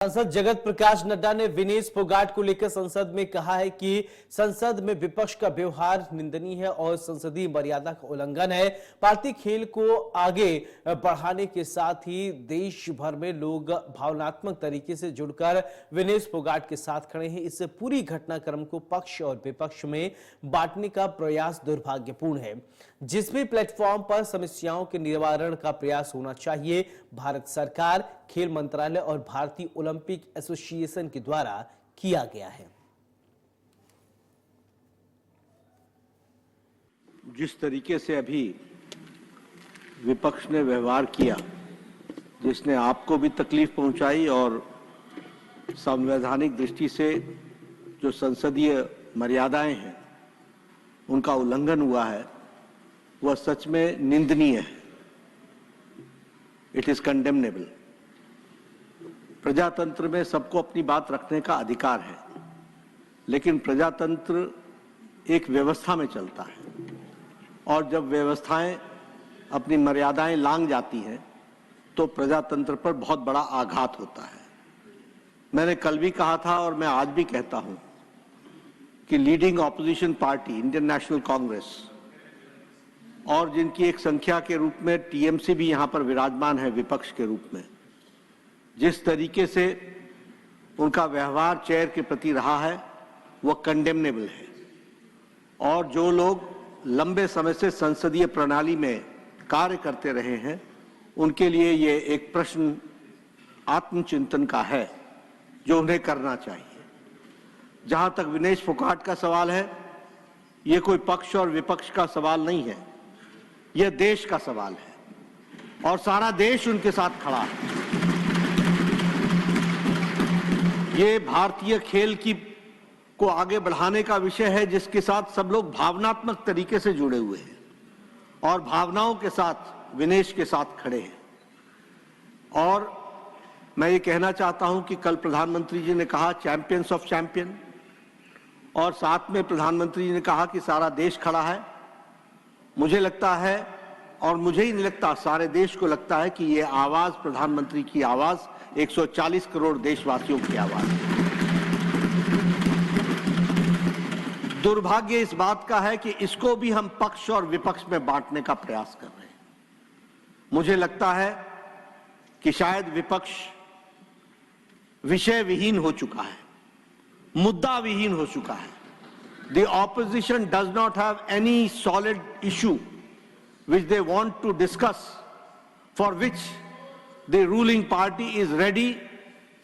सांसद जगत प्रकाश नड्डा ने विनेश फोगाट को लेकर संसद में कहा है कि संसद में विपक्ष का व्यवहार निंदनीय है और संसदीय मर्यादा का उल्लंघन है। पार्टी खेल को आगे बढ़ाने के साथ ही देश भर में लोग भावनात्मक तरीके से जुड़कर विनेश फोगाट के साथ खड़े हैं। इस पूरी घटनाक्रम को पक्ष और विपक्ष में बांटने का प्रयास दुर्भाग्यपूर्ण है। जिस भी प्लेटफॉर्म पर समस्याओं के निवारण का प्रयास होना चाहिए, भारत सरकार, खेल मंत्रालय और भारतीय ओलंपिक एसोसिएशन के द्वारा किया गया है। जिस तरीके से अभी विपक्ष ने व्यवहार किया, जिसने आपको भी तकलीफ पहुंचाई और संवैधानिक दृष्टि से जो संसदीय मर्यादाएं हैं उनका उल्लंघन हुआ है, वह सच में निंदनीय है। It is condemnable. प्रजातंत्र में सबको अपनी बात रखने का अधिकार है, लेकिन प्रजातंत्र एक व्यवस्था में चलता है और जब व्यवस्थाएं अपनी मर्यादाएं लांघ जाती हैं तो प्रजातंत्र पर बहुत बड़ा आघात होता है। मैंने कल भी कहा था और मैं आज भी कहता हूं कि leading opposition party Indian national Congress और जिनकी एक संख्या के रूप में टीएमसी भी यहां पर विराजमान है विपक्ष के रूप में, जिस तरीके से उनका व्यवहार चेयर के प्रति रहा है वह कंडेमनेबल है। और जो लोग लंबे समय से संसदीय प्रणाली में कार्य करते रहे हैं उनके लिए ये एक प्रश्न आत्मचिंतन का है जो उन्हें करना चाहिए। जहां तक विनेश फोगाट का सवाल है, ये कोई पक्ष और विपक्ष का सवाल नहीं है, यह देश का सवाल है और सारा देश उनके साथ खड़ा है। ये भारतीय खेल को आगे बढ़ाने का विषय है जिसके साथ सब लोग भावनात्मक तरीके से जुड़े हुए हैं और भावनाओं के साथ विनेश के साथ खड़े हैं। और मैं ये कहना चाहता हूं कि कल प्रधानमंत्री जी ने कहा चैंपियंस ऑफ चैंपियन, और साथ में प्रधानमंत्री जी ने कहा कि सारा देश खड़ा है। मुझे लगता है, और मुझे ही नहीं लगता, सारे देश को लगता है कि ये आवाज प्रधानमंत्री की आवाज 140 करोड़ देशवासियों की आवाज है। दुर्भाग्य इस बात का है कि इसको भी हम पक्ष और विपक्ष में बांटने का प्रयास कर रहे हैं। मुझे लगता है कि शायद विपक्ष विषय विहीन हो चुका है, मुद्दा विहीन हो चुका है। The opposition does not have any solid issue which they want to discuss, for which the ruling party is ready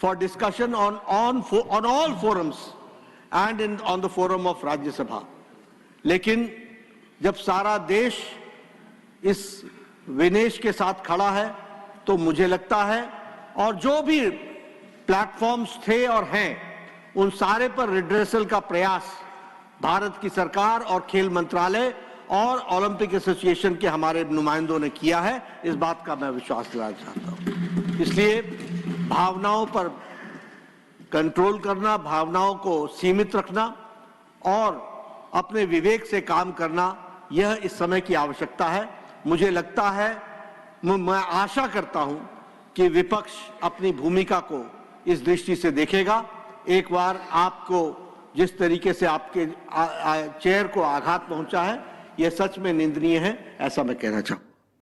for discussion on all forums and on the forum of Rajya Sabha. लेकिन जब सारा देश इस विनेश के साथ खड़ा है तो मुझे लगता है, और जो भी प्लेटफॉर्म्स थे और हैं उन सारे पर रिड्रेसल का प्रयास भारत की सरकार और खेल मंत्रालय और ओलंपिक एसोसिएशन के हमारे नुमाइंदों ने किया है। इस बात का मैं विश्वास दिलाना चाहता हूं। इसलिए भावनाओं पर कंट्रोल करना, भावनाओं को सीमित रखना और अपने विवेक से काम करना, यह इस समय की आवश्यकता है। मुझे लगता है, मैं आशा करता हूं कि विपक्ष अपनी भूमिका को इस दृष्टि से देखेगा। एक बार आपको जिस तरीके से आपके चेयर को आघात पहुंचा है, यह सच में निंदनीय है, ऐसा मैं कहना चाहूं।